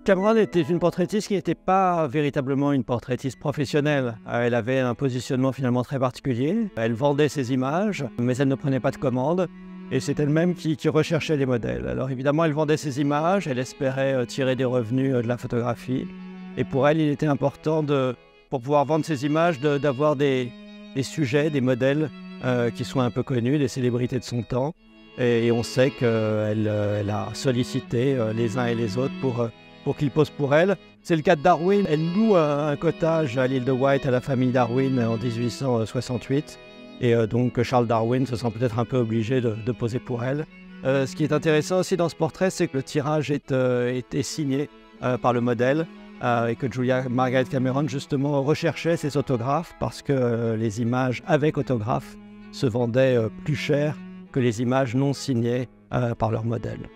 Cameron était une portraitiste qui n'était pas véritablement une portraitiste professionnelle. Elle avait un positionnement finalement très particulier. Elle vendait ses images, mais elle ne prenait pas de commandes. Et c'est elle-même qui recherchait les modèles. Alors évidemment, elle vendait ses images, elle espérait tirer des revenus de la photographie. Et pour elle, il était important, pour pouvoir vendre ses images, d'avoir des sujets, des modèles qui soient un peu connus, des célébrités de son temps. Et on sait qu'elle a sollicité les uns et les autres pour qu'ils posent pour elle. C'est le cas de Darwin. Elle loue un cottage à l'île de Wight à la famille Darwin en 1868. Et donc Charles Darwin se sent peut-être un peu obligé de poser pour elle. Ce qui est intéressant aussi dans ce portrait, c'est que le tirage était signé par le modèle et que Julia Margaret Cameron justement recherchait ses autographes parce que les images avec autographe se vendaient plus cher que les images non signées par leur modèle.